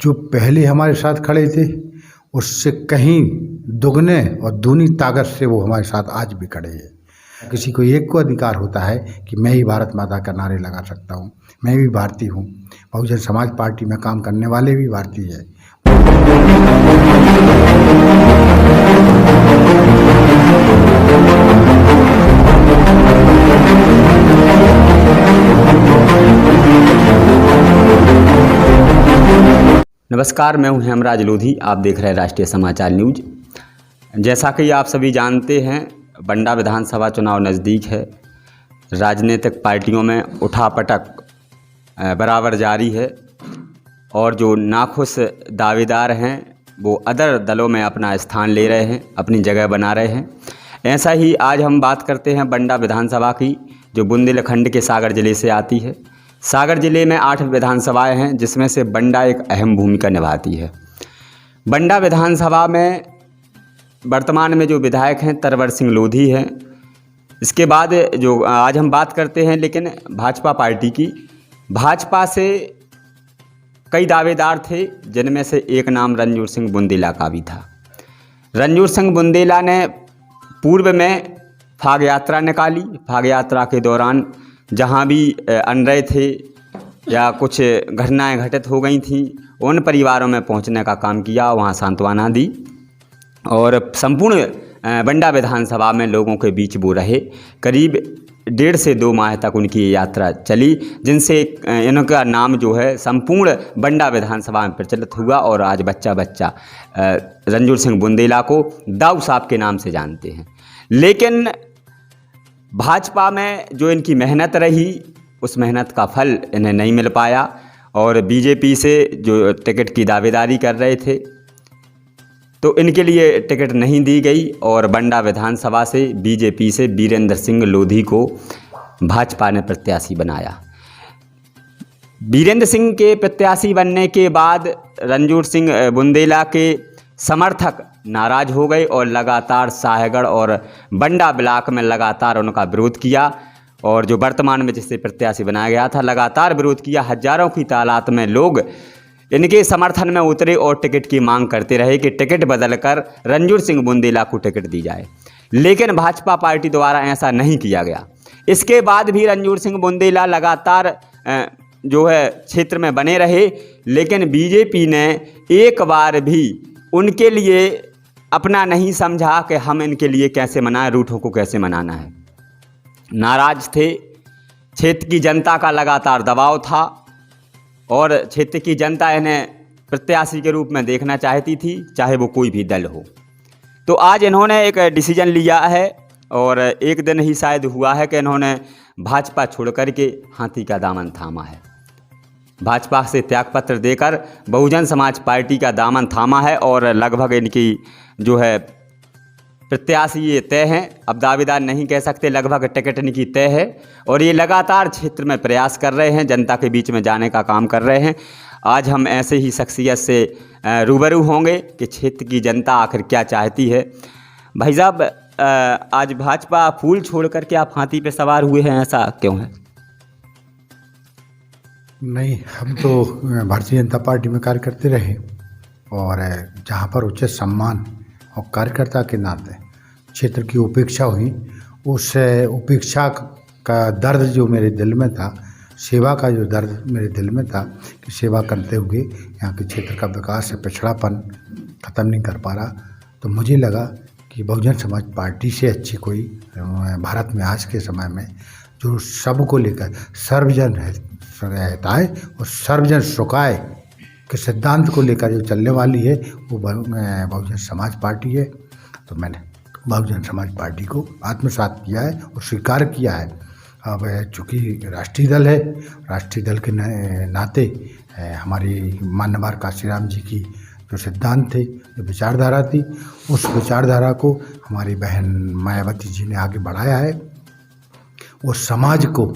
जो पहले हमारे साथ खड़े थे उससे कहीं दुगने और दूनी ताकत से वो हमारे साथ आज भी खड़े हैं। किसी को एक को अधिकार होता है कि मैं ही भारत माता का नारे लगा सकता हूँ, मैं भी भारतीय हूँ। बहुजन समाज पार्टी में काम करने वाले भी भारतीय है। नमस्कार, मैं हूं हेमराज लोधी। आप देख रहे हैं राष्ट्रीय समाचार न्यूज। जैसा कि आप सभी जानते हैं, बंडा विधानसभा चुनाव नज़दीक है। राजनीतिक पार्टियों में उठापटक बराबर जारी है और जो नाखुश दावेदार हैं वो अदर दलों में अपना स्थान ले रहे हैं, अपनी जगह बना रहे हैं। ऐसा ही आज हम बात करते हैं बंडा विधानसभा की, जो बुंदेलखंड के सागर ज़िले से आती है। सागर ज़िले में 8 विधानसभाएं हैं, जिसमें से बंडा एक अहम भूमिका निभाती है। बंडा विधानसभा में वर्तमान में जो विधायक हैं तरवर सिंह लोधी हैं। इसके बाद जो आज हम बात करते हैं लेकिन भाजपा पार्टी की, भाजपा से कई दावेदार थे, जिनमें से एक नाम रणजोर सिंह बुंदेला का भी था। रणजोर सिंह बुंदेला ने पूर्व में फाग यात्रा निकाली। फाग यात्रा के दौरान जहाँ भी अनरय थे या कुछ घटनाएं घटित हो गई थीं, उन परिवारों में पहुंचने का काम किया, वहां सांत्वना दी और संपूर्ण बंडा विधानसभा में लोगों के बीच वो रहे। करीब 1.5 से 2 माह तक उनकी यात्रा चली, जिनसे इनका नाम जो है संपूर्ण बंडा विधानसभा में प्रचलित हुआ और आज बच्चा बच्चा रणजोर सिंह बुंदेला को दाऊ साहब के नाम से जानते हैं। लेकिन भाजपा में जो इनकी मेहनत रही, उस मेहनत का फल इन्हें नहीं मिल पाया और बीजेपी से जो टिकट की दावेदारी कर रहे थे तो इनके लिए टिकट नहीं दी गई और बंडा विधानसभा से बीजेपी से वीरेंद्र सिंह लोधी को भाजपा ने प्रत्याशी बनाया। वीरेंद्र सिंह के प्रत्याशी बनने के बाद रणजोर सिंह बुंदेला के समर्थक नाराज हो गए और लगातार साहेगढ़ और बंडा ब्लॉक में लगातार उनका विरोध किया और जो वर्तमान में जिसे प्रत्याशी बनाया गया था लगातार विरोध किया। हजारों की तादाद में लोग इनके समर्थन में उतरे और टिकट की मांग करते रहे कि टिकट बदलकर रणजोर सिंह बुंदेला को टिकट दी जाए, लेकिन भाजपा पार्टी द्वारा ऐसा नहीं किया गया। इसके बाद भी रणजोर सिंह बुंदेला लगातार जो है क्षेत्र में बने रहे, लेकिन बीजेपी ने एक बार भी उनके लिए अपना नहीं समझा कि हम इनके लिए कैसे मनाएं, रूठों को कैसे मनाना है। नाराज थे, क्षेत्र की जनता का लगातार दबाव था और क्षेत्र की जनता इन्हें प्रत्याशी के रूप में देखना चाहती थी, चाहे वो कोई भी दल हो। तो आज इन्होंने एक डिसीजन लिया है और एक दिन ही शायद हुआ है कि इन्होंने भाजपा छोड़ कर के हाथी का दामन थामा है। भाजपा से त्यागपत्र देकर बहुजन समाज पार्टी का दामन थामा है और लगभग इनकी जो है प्रत्याशी ये तय हैं। अब दावेदार नहीं कह सकते, लगभग टिकट इनकी तय है और ये लगातार क्षेत्र में प्रयास कर रहे हैं, जनता के बीच में जाने का काम कर रहे हैं। आज हम ऐसे ही शख्सियत से रूबरू होंगे कि क्षेत्र की जनता आखिर क्या चाहती है। भाई साहब, आज भाजपा फूल छोड़ कर के आप हाथी पे सवार हुए हैं, ऐसा क्यों है? नहीं, हम तो भारतीय जनता पार्टी में कार्य करते रहे और जहाँ पर उचित सम्मान और कार्यकर्ता के नाते क्षेत्र की उपेक्षा हुई, उस उपेक्षा का दर्द जो मेरे दिल में था, सेवा का जो दर्द मेरे दिल में था कि सेवा करते हुए यहाँ के क्षेत्र का विकास है, पिछड़ापन ख़त्म नहीं कर पा रहा, तो मुझे लगा कि बहुजन समाज पार्टी से अच्छी कोई भारत में आज के समय में जो सबको लेकर सर्वजन हिताय और सर्वजन सुखाय के सिद्धांत को लेकर जो चलने वाली है वो बहुजन समाज पार्टी है। तो मैंने बहुजन समाज पार्टी को आत्मसात किया है और स्वीकार किया है। अब चूँकि राष्ट्रीय दल है, राष्ट्रीय दल के नाते हमारी मान्यवर काशीराम जी की जो सिद्धांत थे, जो विचारधारा थी, उस विचारधारा को हमारी बहन मायावती जी ने आगे बढ़ाया है। वो समाज को,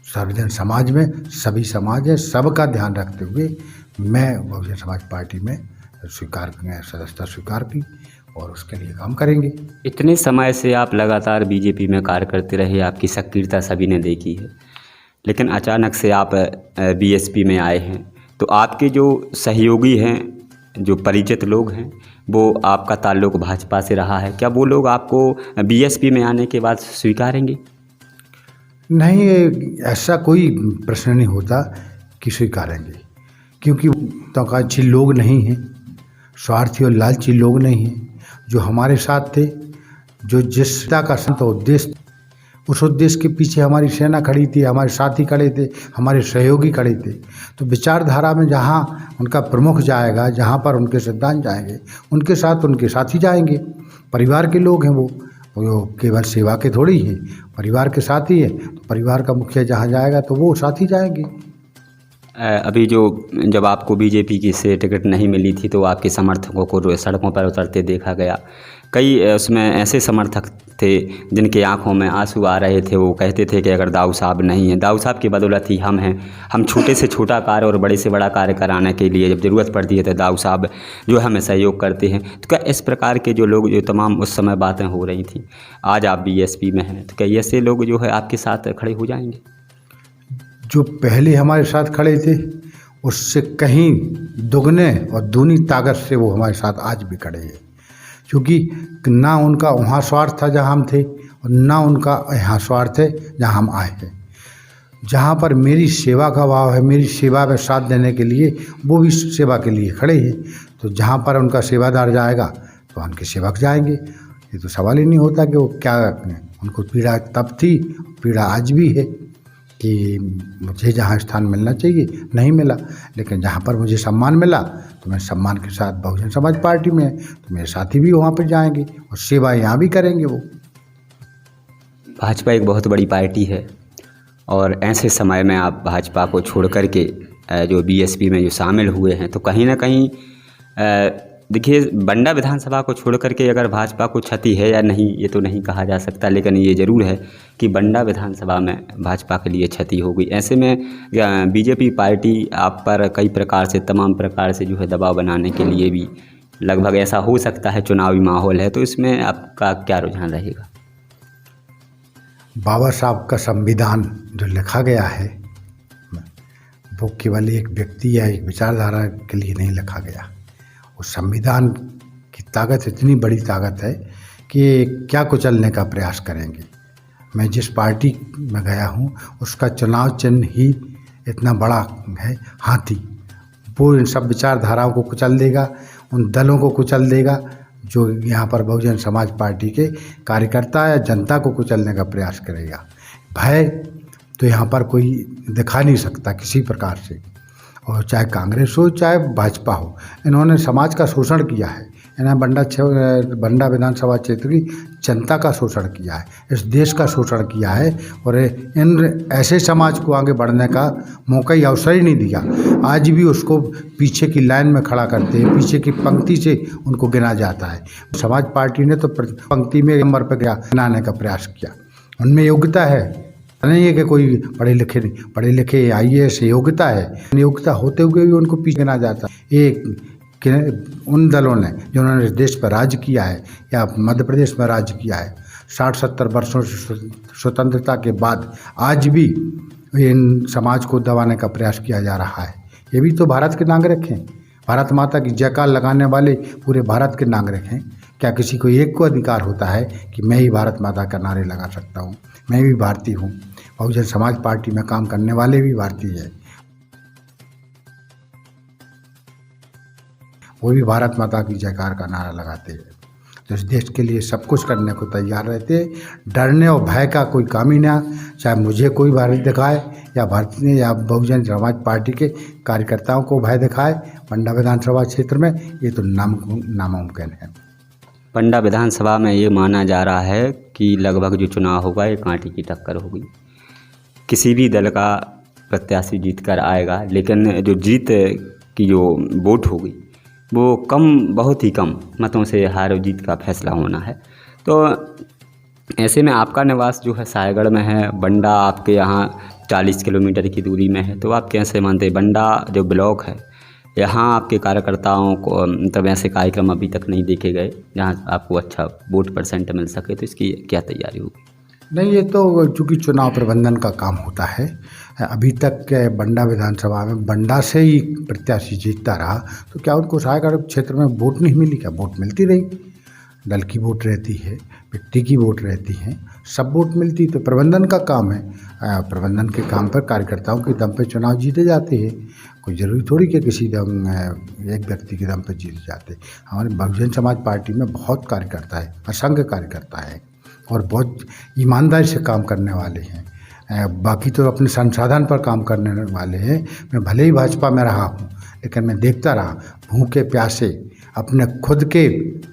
सर्वजन समाज में सभी समाज है, सबका ध्यान रखते हुए मैं बहुजन समाज पार्टी में सदस्यता स्वीकार की और उसके लिए काम करेंगे। इतने समय से आप लगातार बीजेपी में कार्य करते रहे, आपकी सक्रियता सभी ने देखी है, लेकिन अचानक से आप बीएसपी में आए हैं, तो आपके जो सहयोगी हैं, जो परिचित लोग हैं, वो आपका ताल्लुक भाजपा से रहा है, क्या वो लोग आपको बीएसपी में आने के बाद स्वीकारेंगे? नहीं, ऐसा कोई प्रश्न नहीं होता कि स्वीकारेंगे, क्योंकि तोकाची लोग नहीं हैं, स्वार्थी और लालची लोग नहीं हैं। जो हमारे साथ थे, जो जिस का संत उद्देश्य, उस उद्देश्य के पीछे हमारी सेना खड़ी थी, हमारे साथी खड़े थे, हमारे सहयोगी खड़े थे। तो विचारधारा में जहाँ उनका प्रमुख जाएगा, जहाँ पर उनके सिद्धांत जाएंगे, उनके साथी जाएंगे। परिवार के लोग हैं वो केवल सेवा के थोड़ी हैं, परिवार के साथी है। तो परिवार का मुखिया जहाँ जाएगा तो वो साथी जाएंगे। अभी जब आपको बीजेपी की से टिकट नहीं मिली थी तो आपके समर्थकों को सड़कों पर उतरते देखा गया। कई उसमें ऐसे समर्थक थे जिनके आंखों में आंसू आ रहे थे। वो कहते थे कि अगर दाऊ साहब नहीं हैं, दाऊ साहब की बदौलत ही हम हैं, हम छोटे से छोटा कार्य और बड़े से बड़ा कार्य कराने के लिए जब ज़रूरत पड़ती है तो दाऊ साहब जो हमें सहयोग करते हैं। तो क्या इस प्रकार के जो तमाम उस समय बातें हो रही थी, आज आप बीएसपी में हैं, तो क्या ऐसे लोग जो है आपके साथ खड़े हो जाएंगे? जो पहले हमारे साथ खड़े थे उससे कहीं दुगने और दूनी ताकत से वो हमारे साथ आज भी खड़े हैं, क्योंकि ना उनका वहाँ स्वार्थ था जहाँ हम थे, और ना उनका यहाँ स्वार्थ है जहाँ हम आए हैं। जहाँ पर मेरी सेवा का भाव है, मेरी सेवा में साथ देने के लिए वो भी सेवा के लिए खड़े हैं। तो जहाँ पर उनका सेवादार जाएगा तो उनके सेवक जाएंगे। ये तो सवाल ही नहीं होता कि वो क्या, उनको पीड़ा तब थी, पीड़ा आज भी है कि मुझे जहाँ स्थान मिलना चाहिए नहीं मिला, लेकिन जहाँ पर मुझे सम्मान मिला तो मैं सम्मान के साथ बहुजन समाज पार्टी में है, तो मेरे साथी भी वहाँ पर जाएंगे और सेवा यहाँ भी करेंगे। वो भाजपा एक बहुत बड़ी पार्टी है और ऐसे समय में आप भाजपा को छोड़ कर के जो बीएसपी में जो शामिल हुए हैं, तो कहीं ना कहीं देखिए, बंडा विधानसभा को छोड़ करके अगर भाजपा को क्षति है या नहीं ये तो नहीं कहा जा सकता, लेकिन ये ज़रूर है कि बंडा विधानसभा में भाजपा के लिए क्षति हो गई। ऐसे में बीजेपी पार्टी आप पर कई प्रकार से, तमाम प्रकार से जो है दबाव बनाने के लिए भी लगभग ऐसा हो सकता है, चुनावी माहौल है, तो इसमें आपका क्या रुझान रहेगा? बाबा साहब का संविधान जो लिखा गया है वो केवल एक व्यक्ति या एक विचारधारा के लिए नहीं लिखा गया। उस संविधान की ताकत इतनी बड़ी ताकत है कि क्या कुचलने का प्रयास करेंगे। मैं जिस पार्टी में गया हूँ उसका चुनाव चिन्ह ही इतना बड़ा है, हाथी। वो इन सब विचारधाराओं को कुचल देगा, उन दलों को कुचल देगा जो यहाँ पर बहुजन समाज पार्टी के कार्यकर्ता या जनता को कुचलने का प्रयास करेगा। भय तो यहाँ पर कोई दिखा नहीं सकता किसी प्रकार से, और चाहे कांग्रेस हो चाहे भाजपा हो, इन्होंने समाज का शोषण किया है। इन्होंने बंडा विधानसभा क्षेत्र की जनता का शोषण किया है, इस देश का शोषण किया है, और इन ऐसे समाज को आगे बढ़ने का मौका ही, अवसर ही नहीं दिया। आज भी उसको पीछे की लाइन में खड़ा करते हैं, पीछे की पंक्ति से उनको गिना जाता है। समाज पार्टी ने तो पंक्ति में नंबर पर गिनाने का प्रयास किया। उनमें योग्यता है, नहीं है कि कोई पढ़े लिखे IAS योग्यता है, योग्यता होते हुए भी उनको पीछे गिना जाता है। एक उन दलों ने जिन्होंने देश पर राज किया है या मध्य प्रदेश में राज किया है 60-70 वर्षों से स्वतंत्रता के बाद, आज भी इन समाज को दबाने का प्रयास किया जा रहा है। ये भी तो भारत के नागरिक हैं, भारत माता की जयकार लगाने वाले पूरे भारत के नागरिक हैं। क्या किसी को एक को अधिकार होता है कि मैं ही भारत माता का नारे लगा सकता हूँ? मैं भी भारतीय हूँ, बहुजन समाज पार्टी में काम करने वाले भी भारतीय हैं, वो भी भारत माता की जयकार का नारा लगाते हैं। तो इस देश के लिए सब कुछ करने को तैयार रहते हैं। डरने और भय का कोई काम ही ना, चाहे मुझे कोई भय दिखाए या भारतीय या बहुजन समाज पार्टी के कार्यकर्ताओं को भय दिखाए बंडा विधानसभा क्षेत्र में, ये तो नामुमकिन है। बंडा विधानसभा में ये माना जा रहा है कि लगभग जो चुनाव होगा ये कांटे की टक्कर होगी। किसी भी दल का प्रत्याशी जीत कर आएगा, लेकिन जो जीत की जो वोट होगी वो बहुत ही कम मतों से हार जीत का फैसला होना है। तो ऐसे में आपका निवास जो है सायगढ़ में है, बंडा आपके यहाँ 40 किलोमीटर की दूरी में है, तो आप कैसे मानते हैं बंडा जो ब्लॉक है, यहाँ आपके कार्यकर्ताओं को मतलब ऐसे कार्यक्रम अभी तक नहीं देखे गए जहाँ आपको अच्छा वोट % मिल सके, तो इसकी क्या तैयारी होगी? नहीं, ये तो चूँकि चुनाव प्रबंधन का काम होता है, अभी तक बंडा विधानसभा में बंडा से ही प्रत्याशी जीतता रहा, तो क्या उनको सहायक क्षेत्र में वोट नहीं मिली? क्या वोट मिलती रही? दल की वोट रहती है, व्यक्ति की वोट रहती है, सब वोट मिलती। तो प्रबंधन का काम है, प्रबंधन के काम पर कार्यकर्ताओं के दम पे चुनाव जीते जाते हैं। कोई ज़रूरी थोड़ी कि किसी दम एक व्यक्ति के दम पे जीते जाते। हमारे बहुजन समाज पार्टी में बहुत कार्यकर्ता है, असंख्य कार्यकर्ता है और बहुत ईमानदारी से काम करने वाले हैं। बाकी तो अपने संसाधन पर काम करने वाले हैं। मैं भले ही भाजपा में रहा हूँ, लेकिन मैं देखता रहा भूखे प्यासे अपने खुद के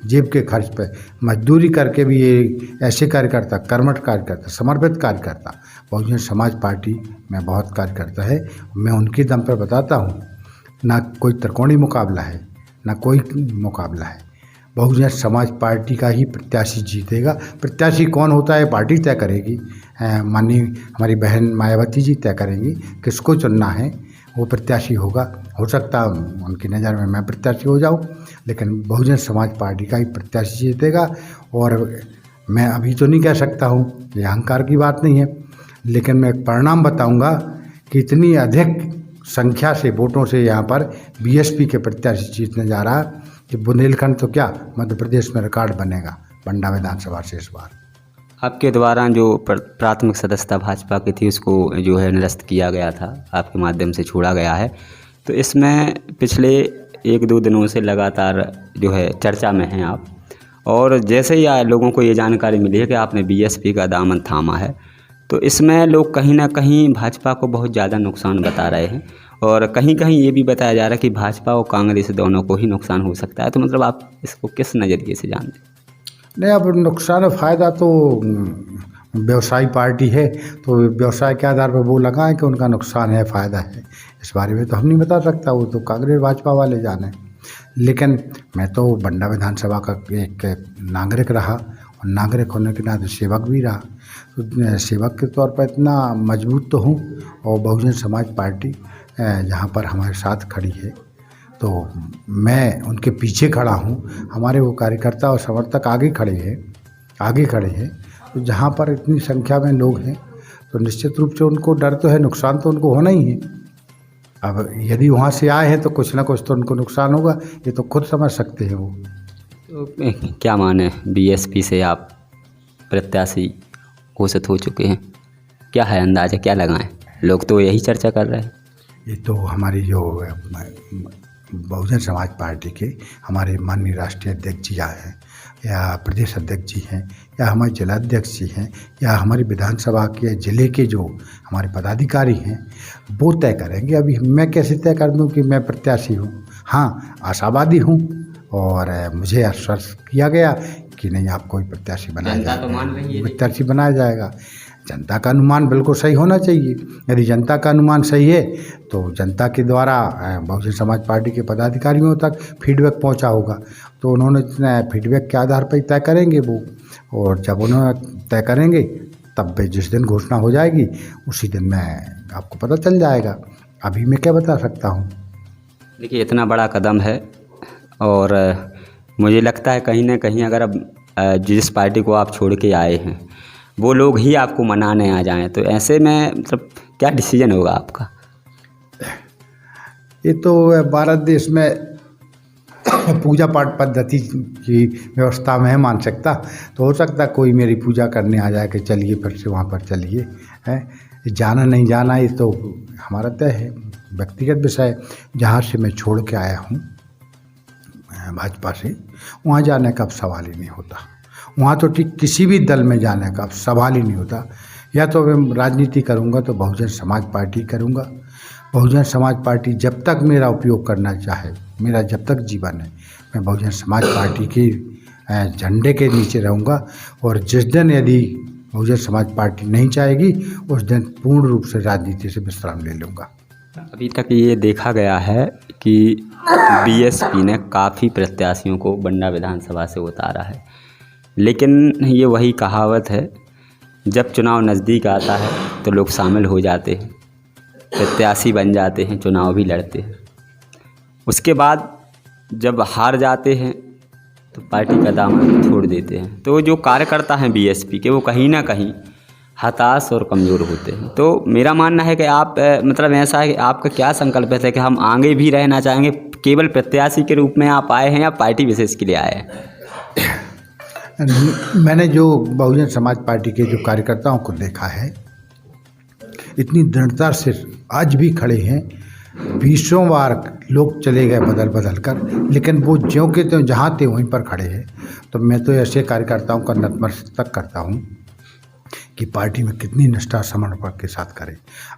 जेब के खर्च पे मजदूरी करके भी ये ऐसे कार्यकर्ता, कर्मठ कार्यकर्ता, समर्पित कार्यकर्ता बहुजन समाज पार्टी में बहुत कार्यकर्ता है। मैं उनके दम पर बताता हूँ, ना कोई त्रिकोणीय मुकाबला है, ना कोई मुकाबला है। बहुजन समाज पार्टी का ही प्रत्याशी जीतेगा। प्रत्याशी कौन होता है पार्टी तय करेगी। माननीय हमारी बहन मायावती जी तय करेंगी किसको चुनना है, वो प्रत्याशी होगा। हो सकता है उनकी नज़र में मैं प्रत्याशी हो जाऊं, लेकिन बहुजन समाज पार्टी का ही प्रत्याशी जीतेगा। और मैं अभी तो नहीं कह सकता हूं, ये अहंकार की बात नहीं है, लेकिन मैं एक परिणाम बताऊंगा कि इतनी अधिक संख्या से वोटों से यहाँ पर बीएसपी के प्रत्याशी जीतने जा रहा है कि बुंदेलखंड तो क्या मध्य प्रदेश में रिकॉर्ड बनेगा बंडा विधानसभा से इस बार। आपके द्वारा जो प्राथमिक सदस्यता भाजपा की थी उसको जो है निरस्त किया गया था, आपके माध्यम से छोड़ा गया है, तो इसमें पिछले 1-2 दिनों से लगातार जो है चर्चा में हैं आप। और जैसे ही लोगों को ये जानकारी मिली है कि आपने बीएसपी का दामन थामा है, तो इसमें लोग कहीं ना कहीं भाजपा को बहुत ज़्यादा नुकसान बता रहे हैं और कहीं कहीं ये भी बताया जा रहा है कि भाजपा और कांग्रेस दोनों को ही नुकसान हो सकता है। तो मतलब आप इसको किस नज़रिए से जानते हैं? नहीं, अब नुकसान फ़ायदा तो व्यवसायी पार्टी है, तो व्यवसाय के आधार पर वो लगाएं कि उनका नुकसान है फ़ायदा है, इस बारे में तो हम नहीं बता सकता, वो तो कांग्रेस भाजपा वाले जाने। लेकिन मैं तो बंडा विधानसभा का एक नागरिक रहा और नागरिक होने के नाते सेवक भी रहा, तो सेवक के तौर पर इतना मजबूत तो हूँ। और बहुजन समाज पार्टी जहाँ पर हमारे साथ खड़ी है तो मैं उनके पीछे खड़ा हूँ। हमारे वो कार्यकर्ता और समर्थक आगे खड़े हैं। तो जहाँ पर इतनी संख्या में लोग हैं तो निश्चित रूप से उनको डर तो है, नुकसान तो उनको होना ही है। अब यदि वहाँ से आए हैं तो कुछ ना कुछ तो उनको नुकसान होगा, ये तो खुद समझ सकते हैं वो। तो क्या माने, बीएसपी से आप प्रत्याशी घोषित हो चुके हैं, क्या है अंदाज़ा, क्या लगाएं? लोग तो यही चर्चा कर रहे हैं। ये तो हमारी जो बहुजन समाज पार्टी के हमारे माननीय राष्ट्रीय अध्यक्ष जी हैं या प्रदेश अध्यक्ष जी हैं या हमारे जिलाध्यक्ष जी हैं या हमारी विधानसभा के ज़िले के जो हमारे पदाधिकारी हैं वो तय करेंगे। अभी मैं कैसे तय कर दूं कि मैं प्रत्याशी हूं? हाँ, आशावादी हूं और मुझे आश्वस्त किया गया कि नहीं, आपको ही प्रत्याशी बनाया जाएगा, प्रत्याशी बनाया जाएगा। जनता का अनुमान बिल्कुल सही होना चाहिए। यदि जनता का अनुमान सही है तो जनता के द्वारा बहुजन समाज पार्टी के पदाधिकारियों तक फीडबैक पहुंचा होगा, तो उन्होंने फीडबैक के आधार पर ही तय करेंगे वो। और जब उन्होंने तय करेंगे तब जिस दिन घोषणा हो जाएगी उसी दिन मैं आपको पता चल जाएगा। अभी मैं क्या बता सकता हूँ। देखिए, इतना बड़ा कदम है और मुझे लगता है कहीं ना कहीं अगर अब जिस पार्टी को आप छोड़ के आए हैं वो लोग ही आपको मनाने आ जाएं, तो ऐसे में मतलब क्या डिसीजन होगा आपका? ये तो भारत देश में पूजा पाठ पद्धति की व्यवस्था में है मानसिकता, तो हो सकता है कोई मेरी पूजा करने आ जाए कि चलिए फिर से वहाँ पर चलिए, है जाना नहीं जाना ये तो हमारा तय है, व्यक्तिगत विषय। जहाँ से मैं छोड़ के आया हूँ भाजपा से, वहाँ जाने का अब सवाल ही नहीं होता। वहाँ तो ठीक किसी भी दल में जाने का अब सवाल ही नहीं होता। या तो मैं राजनीति करूँगा तो बहुजन समाज पार्टी करूँगा। बहुजन समाज पार्टी जब तक मेरा उपयोग करना चाहे, मेरा जब तक जीवन है, मैं बहुजन समाज पार्टी के झंडे के नीचे रहूँगा। और जिस दिन यदि बहुजन समाज पार्टी नहीं चाहेगी उस दिन पूर्ण रूप से राजनीति से विश्राम ले लूँगा। अभी तक ये देखा गया है कि बीएसपी ने काफ़ी प्रत्याशियों को बंडा विधानसभा से उतारा है, लेकिन ये वही कहावत है, जब चुनाव नज़दीक आता है तो लोग शामिल हो जाते हैं, प्रत्याशी बन जाते हैं, चुनाव भी लड़ते हैं। उसके बाद जब हार जाते हैं तो पार्टी का दामन छोड़ देते हैं। तो जो कार्यकर्ता हैं बीएसपी के, वो कहीं ना कहीं हताश और कमज़ोर होते हैं। तो मेरा मानना है कि आप मतलब ऐसा है कि आपका क्या संकल्प है कि हम आगे भी रहना चाहेंगे, केवल प्रत्याशी के रूप में आप आए हैं या पार्टी विशेष के लिए आए हैं? मैंने जो बहुजन समाज पार्टी के जो कार्यकर्ताओं को देखा है, इतनी दृढ़ता से आज भी खड़े हैं। 20 बार लोग चले गए बदल बदल कर, लेकिन वो ज्यों के त्यों जहाँ थे वहीं पर खड़े हैं। तो मैं तो ऐसे कार्यकर्ताओं का नतमस्तक करता हूँ कि पार्टी में कितनी निष्ठा समर्पण के साथ करें।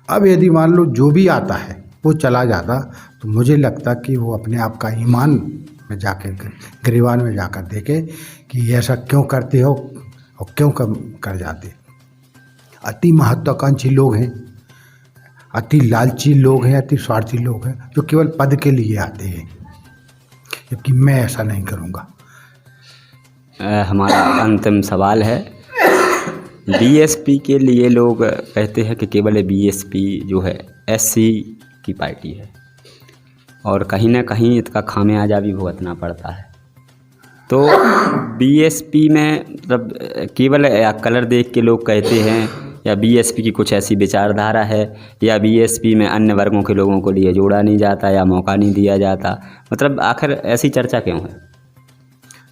अब यदि मान लो जो भी आता है वो चला जाता, तो मुझे लगता कि वो अपने आप का ईमान में जाके गिरबान में जाकर देखे कि ऐसा क्यों करते हो और क्यों कर जाते। अति महत्वाकांक्षी लोग हैं, अति लालची लोग हैं, अति स्वार्थी लोग हैं जो केवल पद के लिए आते हैं, जबकि मैं ऐसा नहीं करूँगा। हमारा अंतिम सवाल है, बीएसपी के लिए लोग कहते हैं कि केवल बीएसपी जो है एससी की पार्टी है और कहीं ना कहीं इसका खामियाजा भी भुगतना पड़ता है। तो बीएसपी में मतलब केवल कलर देख के लोग कहते हैं, या बीएसपी की कुछ ऐसी विचारधारा है, या बीएसपी में अन्य वर्गों के लोगों को लिए जोड़ा नहीं जाता या मौका नहीं दिया जाता, मतलब आखिर ऐसी चर्चा क्यों है?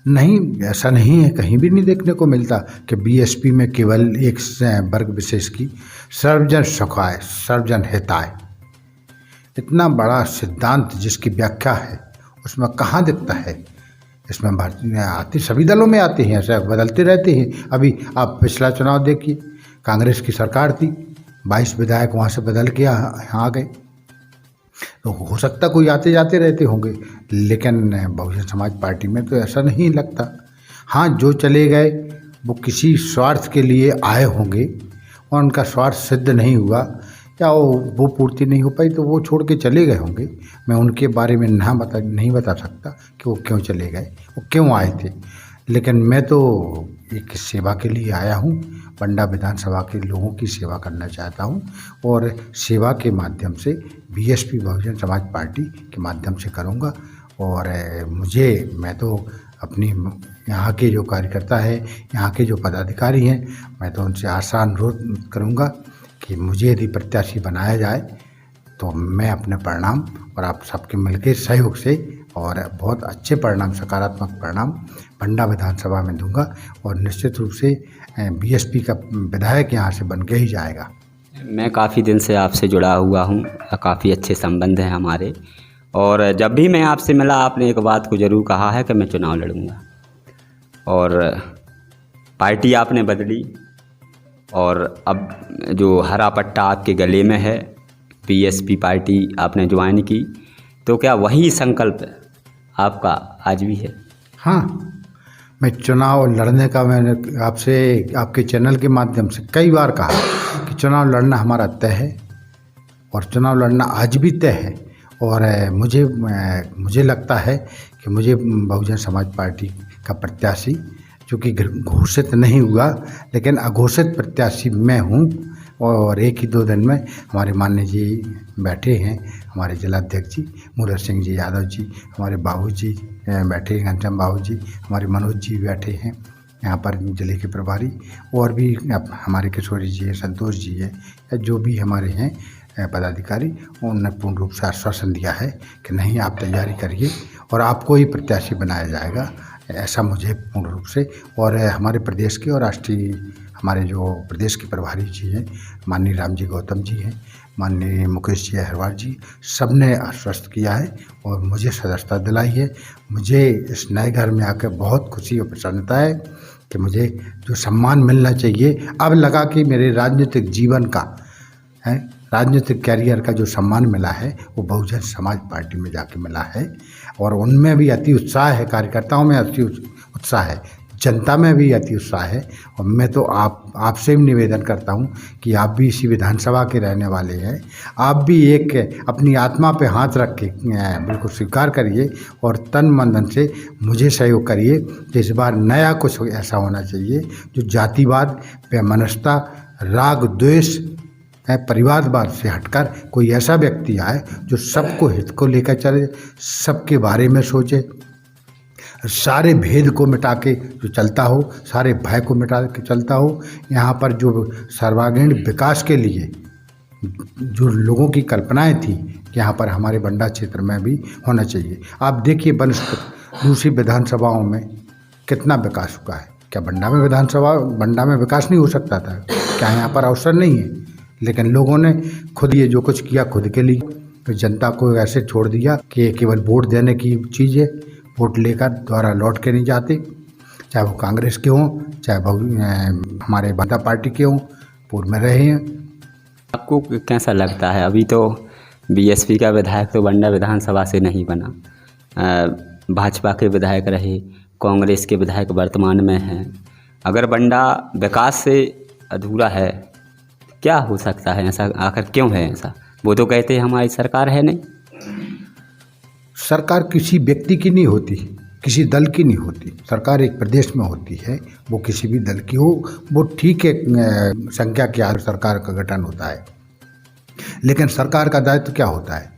नहीं, ऐसा नहीं है, कहीं भी नहीं देखने को मिलता कि बीएसपी में केवल एक वर्ग विशेष की सर्वजन सुखाय सर्वजन हिताय, इतना बड़ा सिद्धांत जिसकी व्याख्या है उसमें कहाँ दिखता है। इसमें भारतीय आते सभी दलों में आते हैं, ऐसा बदलते रहते हैं। अभी आप पिछला चुनाव देखिए, कांग्रेस की सरकार थी, 22 विधायक वहाँ से बदल के यहाँ आ गए। तो हो सकता कोई आते जाते रहते होंगे, लेकिन बहुजन समाज पार्टी में तो ऐसा नहीं लगता। हाँ, जो चले गए वो किसी स्वार्थ के लिए आए होंगे और उनका स्वार्थ सिद्ध नहीं हुआ या वो पूर्ति नहीं हो पाई तो वो छोड़ के चले गए होंगे। मैं उनके बारे में नहीं बता सकता कि वो क्यों चले गए, वो क्यों आए थे। लेकिन मैं तो एक सेवा के लिए आया हूँ, बंडा विधानसभा के लोगों की सेवा करना चाहता हूँ और सेवा के माध्यम से बीएसपी बहुजन समाज पार्टी के माध्यम से करूँगा। और मैं तो अपनी यहाँ के जो कार्यकर्ता है, यहाँ के जो पदाधिकारी हैं, मैं तो उनसे आशा अनुरोध करूँगा कि मुझे यदि प्रत्याशी बनाया जाए तो मैं अपने परिणाम और आप सबके मिलकर सहयोग से और बहुत अच्छे परिणाम, सकारात्मक परिणाम बंडा विधानसभा में दूंगा और निश्चित रूप से बीएसपी का विधायक यहाँ से बन के ही जाएगा। मैं काफ़ी दिन से आपसे जुड़ा हुआ हूँ, काफ़ी अच्छे संबंध हैं हमारे, और जब भी मैं आपसे मिला आपने एक बात को ज़रूर कहा है कि मैं चुनाव लड़ूंगा। और पार्टी आपने बदली और अब जो हरा पट्टा आपके गले में है, बीएसपी पार्टी आपने ज्वाइन की, तो क्या वही संकल्प आपका आज भी है? हाँ, मैं चुनाव लड़ने का मैंने आपसे आपके चैनल के माध्यम से कई बार कहा कि चुनाव लड़ना हमारा तय है और चुनाव लड़ना आज भी तय है। और मुझे लगता है कि मुझे बहुजन समाज पार्टी का प्रत्याशी, जो कि घोषित नहीं हुआ लेकिन अघोषित प्रत्याशी मैं हूँ। और एक ही 2 दिन में हमारे माननीय जी बैठे हैं, हमारे जिलाध्यक्ष जी मूलर सिंह जी यादव जी, हमारे बाबू जी बैठे हैं, घनश्याम बाबू जी, हमारे मनोज जी बैठे हैं यहाँ पर जिले के प्रभारी, और भी हमारे किशोरी जी हैं, संतोष जी है, या जो भी हमारे हैं पदाधिकारी, उन्होंने पूर्ण रूप से आश्वासन दिया है कि नहीं, आप तैयारी करिए और आपको ही प्रत्याशी बनाया जाएगा, ऐसा मुझे पूर्ण रूप से। और हमारे प्रदेश के और राष्ट्रीय हमारे जो प्रदेश के प्रभारी जी हैं, माननीय राम जी गौतम जी हैं, माननीय मुकेश जी अहरवाल जी, सब ने आश्वस्त किया है और मुझे सदस्यता दिलाई है। मुझे इस नए घर में आकर बहुत खुशी और प्रसन्नता है कि मुझे जो सम्मान मिलना चाहिए, अब लगा कि मेरे राजनीतिक जीवन का राजनीतिक कैरियर का जो सम्मान मिला है वो बहुजन समाज पार्टी में जाके मिला है। और उनमें भी अति उत्साह है, कार्यकर्ताओं में अति उत्साह है, जनता में भी अति उत्साह है। और मैं तो आपसे भी निवेदन करता हूं कि आप भी इसी विधानसभा के रहने वाले हैं, आप भी एक अपनी आत्मा पे हाथ रख के बिल्कुल स्वीकार करिए और तन मन धन से मुझे सहयोग करिए कि इस बार नया कुछ ऐसा होना चाहिए जो जातिवाद, वैमनस्यता, राग द्वेष, परिवारवाद से हटकर कोई ऐसा व्यक्ति आए जो सबको हित को लेकर चले, सबके बारे में सोचे, सारे भेद को मिटा के जो चलता हो, सारे भय को मिटा के चलता हो। यहाँ पर जो सर्वांगीण विकास के लिए जो लोगों की कल्पनाएं थी कि यहाँ पर हमारे बंडा क्षेत्र में भी होना चाहिए। आप देखिए दूसरी विधानसभाओं में कितना विकास हुआ है। क्या बंडा में विकास नहीं हो सकता था? क्या यहाँ पर अवसर नहीं है? लेकिन लोगों ने खुद ये जो कुछ किया खुद के लिए, तो जनता को ऐसे छोड़ दिया कि ये केवल वोट देने की चीज़ है। वोट लेकर द्वारा लौट के नहीं जाते, चाहे वो कांग्रेस के हों, चाहे वो हमारे जनता पार्टी के हों, पूर्व में रहे हैं। आपको कैसा लगता है? अभी तो बीएसपी का विधायक तो बंडा विधानसभा से नहीं बना, भाजपा के विधायक रहे, कांग्रेस के विधायक वर्तमान में हैं। अगर बंडा विकास से अधूरा है, क्या हो सकता है ऐसा? आखिर क्यों है ऐसा? वो तो कहते हैं हमारी सरकार है नहीं। सरकार किसी व्यक्ति की नहीं होती, किसी दल की नहीं होती। सरकार एक प्रदेश में होती है, वो किसी भी दल की हो, वो ठीक है, संख्या के आधार सरकार का गठन होता है। लेकिन सरकार का दायित्व क्या होता है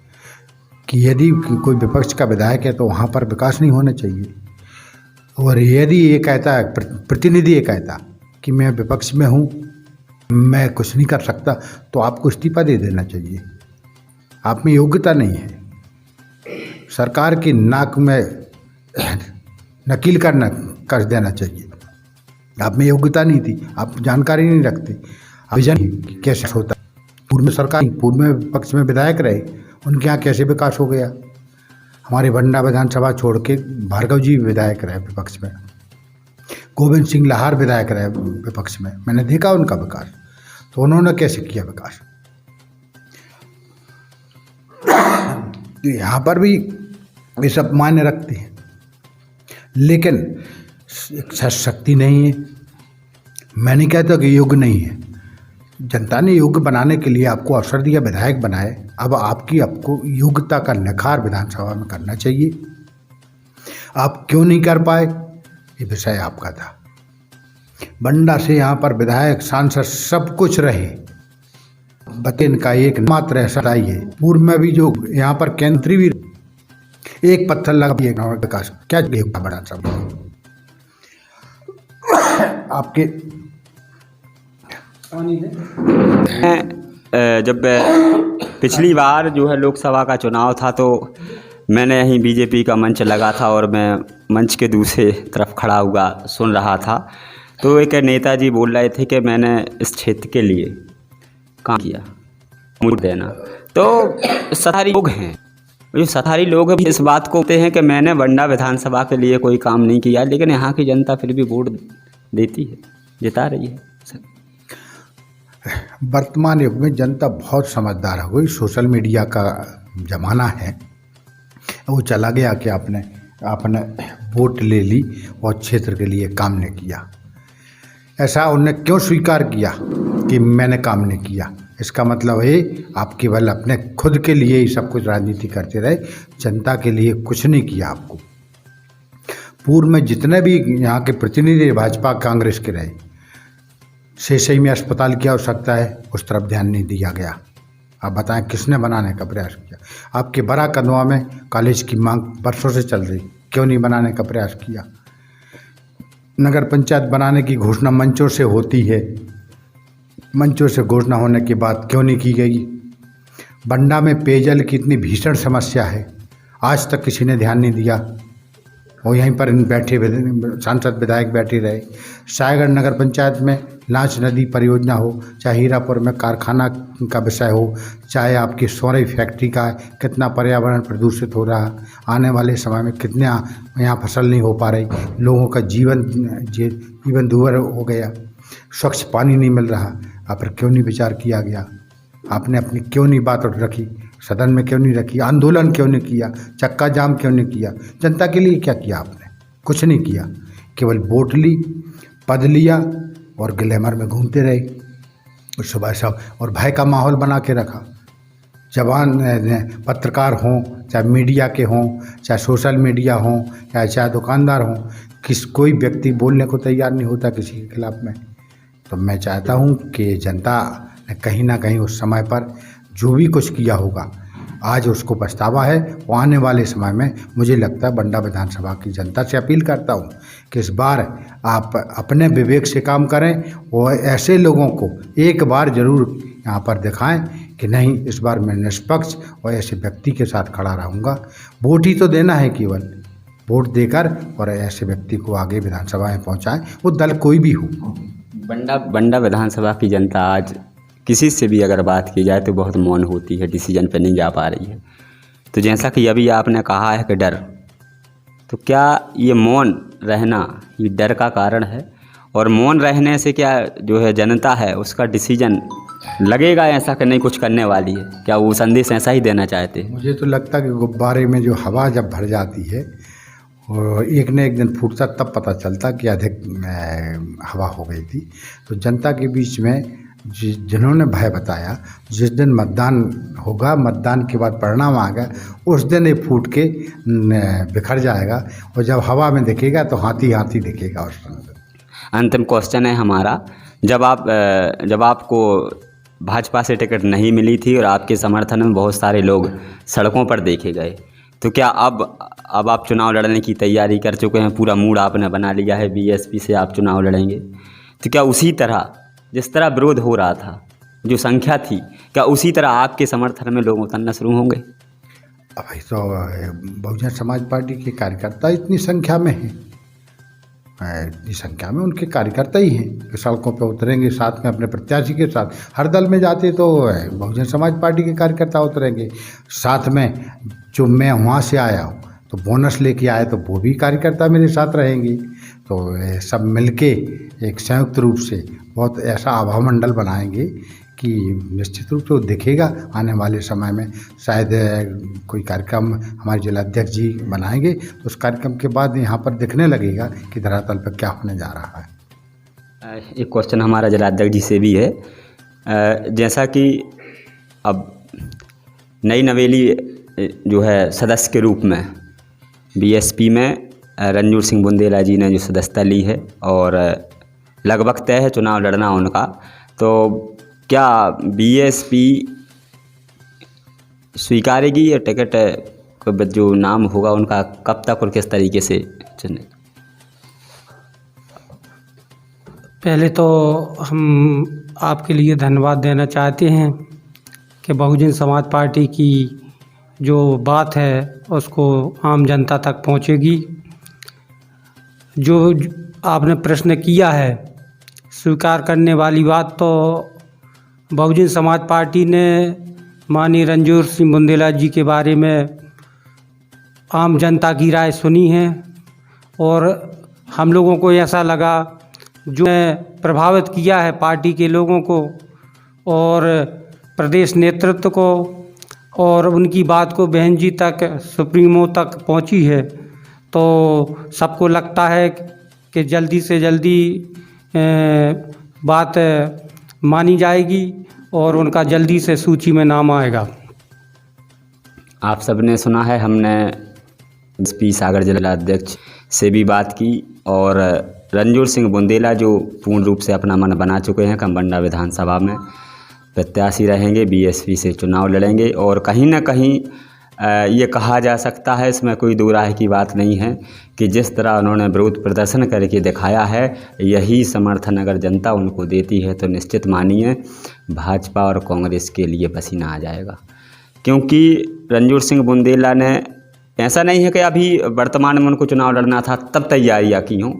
कि यदि कोई विपक्ष का विधायक है तो वहाँ पर विकास नहीं होना चाहिए। और यदि ये कहता है, प्रतिनिधि ये कहता कि मैं विपक्ष में हूँ, मैं कुछ नहीं कर सकता, तो आपको इस्तीफा दे देना चाहिए। आप में योग्यता नहीं है। सरकार की नाक में नकील कर देना चाहिए। आप में योग्यता नहीं थी, आप जानकारी नहीं रखते, विजन कैसे होता। पूर्व में विपक्ष में विधायक रहे, उनके यहाँ कैसे विकास हो गया। हमारे बंडा विधानसभा छोड़ के भार्गव जी विधायक रहे विपक्ष में, गोविंद सिंह लाहार विधायक रहे विपक्ष में, मैंने देखा उनका विकास। तो उन्होंने कैसे किया विकास? तो यहाँ पर भी ये सब मायने रखते हैं, लेकिन शक्ति नहीं है। मैं नहीं कहता कि योग्य नहीं है। जनता ने योग्य बनाने के लिए आपको अवसर दिया, विधायक बनाए। अब आपको योग्यता का निखार विधानसभा में करना चाहिए। आप क्यों नहीं कर पाए, ये विषय आपका था। बंडा से यहाँ पर विधायक, सांसद सब कुछ रहे, बतेन का एक मात्र ऐसा ही है। पूर्व में भी जो यहाँ पर केंद्रीय भी एक पत्थर लगा विकास क्या बड़ा सब आपके। जब पिछली बार जो है लोकसभा का चुनाव था तो मैंने यहीं बीजेपी का मंच लगा था और मैं मंच के दूसरे तरफ खड़ा हुआ सुन रहा था। तो एक नेताजी बोल रहे थे कि मैंने इस क्षेत्र के लिए काम किया, वोट देना। तो सत्ताधारी लोग हैं, जो सत्ताधारी लोग भी इस बात को कहते हैं कि मैंने बंडा विधानसभा के लिए कोई काम नहीं किया, लेकिन यहाँ की जनता फिर भी वोट देती है, जिता रही है। वर्तमान युग में जनता बहुत समझदार हो गई। सोशल मीडिया का ज़माना है, वो चला गया कि आपने वोट ले ली और क्षेत्र के लिए काम नहीं किया। ऐसा उन्होंने क्यों स्वीकार किया कि मैंने काम नहीं किया? इसका मतलब है आप केवल अपने खुद के लिए ही सब कुछ राजनीति करते रहे, जनता के लिए कुछ नहीं किया आपको। पूर्व में जितने भी यहाँ के प्रतिनिधि भाजपा कांग्रेस के रहे, सही में अस्पताल की आवश्यकता है, उस तरफ ध्यान नहीं दिया गया। आप बताएं किसने बनाने का प्रयास किया? आपके बड़ा कदवा में कॉलेज की मांग बरसों से चल रही, क्यों नहीं बनाने का प्रयास किया? नगर पंचायत बनाने की घोषणा मंचों से होती है, मंचों से घोषणा होने के बाद क्यों नहीं की गई? बंडा में पेयजल की इतनी भीषण समस्या है, आज तक किसी ने ध्यान नहीं दिया। और यहीं पर बैठे सांसद विधायक बैठे रहे। सायगढ़ नगर पंचायत में लांच नदी परियोजना हो, चाहे हीरापुर में कारखाना का विषय हो, चाहे आपकी सोरे फैक्ट्री का कितना पर्यावरण प्रदूषित हो रहा, आने वाले समय में कितने यहाँ फसल नहीं हो पा रही, लोगों का जीवन दूभर हो गया, स्वच्छ पानी नहीं मिल रहा। आप पर क्यों नहीं विचार किया गया? आपने अपनी क्यों नहीं बात रखी? सदन में क्यों नहीं रखी? आंदोलन क्यों नहीं किया? चक्का जाम क्यों नहीं किया? जनता के लिए क्या किया आपने? कुछ नहीं किया, केवल वोट ली, पद लिया और ग्लैमर में घूमते रहे और सुबह सब और भय का माहौल बना के रखा। जवान पत्रकार हों, चाहे मीडिया के हों, चाहे सोशल मीडिया हों, या चाहे दुकानदार हों, कोई व्यक्ति बोलने को तैयार नहीं होता किसी के खिलाफ में। तो मैं चाहता हूं कि जनता ने कहीं ना कहीं उस समय पर जो भी कुछ किया होगा, आज उसको पछतावा है। वो आने वाले समय में मुझे लगता है बंडा विधानसभा की जनता से अपील करता हूँ कि इस बार आप अपने विवेक से काम करें और ऐसे लोगों को एक बार ज़रूर यहाँ पर दिखाएं कि नहीं, इस बार मैं निष्पक्ष और ऐसे व्यक्ति के साथ खड़ा रहूँगा। वोट ही तो देना है, केवल वोट देकर और ऐसे व्यक्ति को आगे विधानसभा में पहुँचाएं, वो दल कोई भी हो। बंडा विधानसभा की जनता आज किसी से भी अगर बात की जाए तो बहुत मौन होती है, डिसीजन पे नहीं जा पा रही है। तो जैसा कि अभी आपने कहा है कि डर, तो क्या ये मौन रहना ये डर का कारण है? और मौन रहने से क्या जो है जनता है उसका डिसीजन लगेगा ऐसा कि नहीं कुछ करने वाली है? क्या वो संदेश ऐसा ही देना चाहते हैं? मुझे तो लगता है कि गुब्बारे में जो हवा जब भर जाती है और एक न एक दिन फूटता, तब पता चलता कि अधिक हवा हो गई थी। तो जनता के बीच में जिन्होंने भय बताया, जिस दिन मतदान होगा, मतदान के बाद परिणाम आएगा, उस दिन ये फूट के बिखर जाएगा और जब हवा में दिखेगा तो हाथी हाथी दिखेगा उस दिन। अंतिम क्वेश्चन है हमारा, जब आपको भाजपा से टिकट नहीं मिली थी और आपके समर्थन में बहुत सारे लोग सड़कों पर देखे गए, तो क्या अब आप चुनाव लड़ने की तैयारी कर चुके हैं? पूरा मूड आपने बना लिया है, बीएसपी से आप चुनाव लड़ेंगे? तो क्या उसी तरह जिस तरह विरोध हो रहा था, जो संख्या थी, क्या उसी तरह आपके समर्थन में लोग उतरना शुरू होंगे? अब तो बहुजन समाज पार्टी के कार्यकर्ता इतनी संख्या में हैं, इतनी संख्या में उनके कार्यकर्ता ही हैं कि सड़कों पर उतरेंगे साथ में अपने प्रत्याशी के साथ। हर दल में जाते तो बहुजन समाज पार्टी के कार्यकर्ता उतरेंगे साथ में। जो मैं वहाँ से आया हूँ तो बोनस लेके आए तो वो भी कार्यकर्ता मेरे साथ रहेंगे। तो सब मिलके एक संयुक्त रूप से बहुत ऐसा आभा मंडल बनाएंगे कि निश्चित रूप से दिखेगा आने वाले समय में। शायद कोई कार्यक्रम हमारे जिलाध्यक्ष जी बनाएंगे तो उस कार्यक्रम के बाद यहाँ पर दिखने लगेगा कि धरातल पर क्या होने जा रहा है। एक क्वेश्चन हमारा जिलाध्यक्ष जी से भी है, जैसा कि अब नई नवेली जो है सदस्य के रूप में बीएसपी में रणजोर सिंह बुंदेला जी ने जो सदस्यता ली है और लगभग तय है चुनाव लड़ना उनका, तो क्या बीएसपी स्वीकारेगी या टिकट का जो नाम होगा उनका कब तक और किस तरीके से चुने? पहले तो हम आपके लिए धन्यवाद देना चाहते हैं कि बहुजन समाज पार्टी की जो बात है उसको आम जनता तक पहुंचेगी। जो आपने प्रश्न किया है स्वीकार करने वाली बात, तो बहुजन समाज पार्टी ने माननीय रणजोर सिंह बुंदेला जी के बारे में आम जनता की राय सुनी है और हम लोगों को ऐसा लगा जो प्रभावित किया है पार्टी के लोगों को और प्रदेश नेतृत्व को, और उनकी बात को बहन जी तक, सुप्रीमो तक पहुंची है। तो सबको लगता है कि जल्दी से जल्दी बात मानी जाएगी और उनका जल्दी से सूची में नाम आएगा। आप सबने सुना है, हमने बीएसपी सागर जिला अध्यक्ष से भी बात की और रणजोर सिंह बुंदेला जो पूर्ण रूप से अपना मन बना चुके हैं कि बंडा विधानसभा में प्रत्याशी रहेंगे, बीएसपी से चुनाव लड़ेंगे। और कहीं ना कहीं ये कहा जा सकता है, इसमें कोई दो राय की बात नहीं है, कि जिस तरह उन्होंने विरोध प्रदर्शन करके दिखाया है, यही समर्थन अगर जनता उनको देती है तो निश्चित मानिए भाजपा और कांग्रेस के लिए पसीना आ जाएगा। क्योंकि रणजोर सिंह बुंदेला ने, ऐसा नहीं है कि अभी वर्तमान में उनको चुनाव लड़ना था तब तैयारियाँ की हों,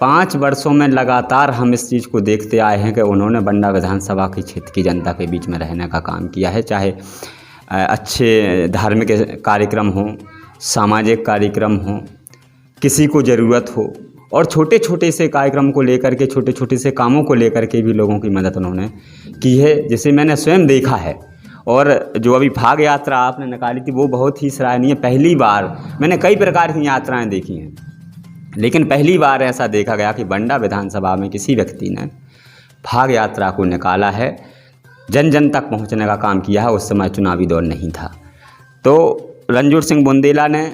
5 वर्षों में लगातार हम इस चीज़ को देखते आए हैं कि उन्होंने बंडा विधानसभा के क्षेत्र की जनता के बीच में रहने का काम किया है। चाहे अच्छे धार्मिक कार्यक्रम हों, सामाजिक कार्यक्रम हों, किसी को ज़रूरत हो, और छोटे छोटे से कार्यक्रम को लेकर के, छोटे छोटे से कामों को लेकर के भी लोगों की मदद उन्होंने की है, जिसे मैंने स्वयं देखा है। और जो अभी भाग यात्रा आपने निकाली थी वो बहुत ही सराहनीय। पहली बार मैंने कई प्रकार की यात्राएं देखी हैं, लेकिन पहली बार ऐसा देखा गया कि बंडा विधानसभा में किसी व्यक्ति ने भाग यात्रा को निकाला है, जन जन तक पहुंचने का काम किया है। उस समय चुनावी दौर नहीं था। तो रणजोर सिंह बुंदेला ने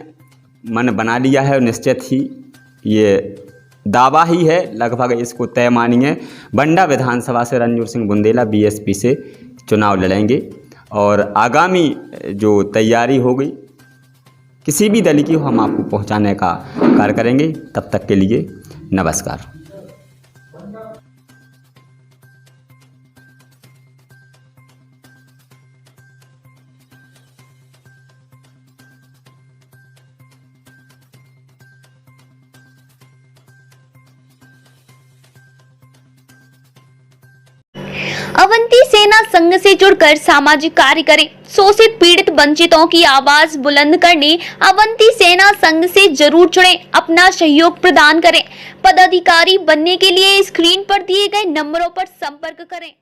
मन बना लिया है और निश्चित ही ये दावा ही है, लगभग इसको तय मानिए, बंडा विधानसभा से रणजोर सिंह बुंदेला बीएसपी से चुनाव लड़ेंगे और आगामी जो तैयारी होगी किसी भी दल की हो हम आपको पहुंचाने का कार्य करेंगे। तब तक के लिए नमस्कार। अवंती सेना संघ से जुड़कर सामाजिक कार्य करें। शोषित पीड़ित वंचितों की आवाज बुलंद करने अवंती सेना संघ से जरूर जुड़ें, अपना सहयोग प्रदान करें। पदाधिकारी बनने के लिए स्क्रीन पर दिए गए नंबरों पर संपर्क करें।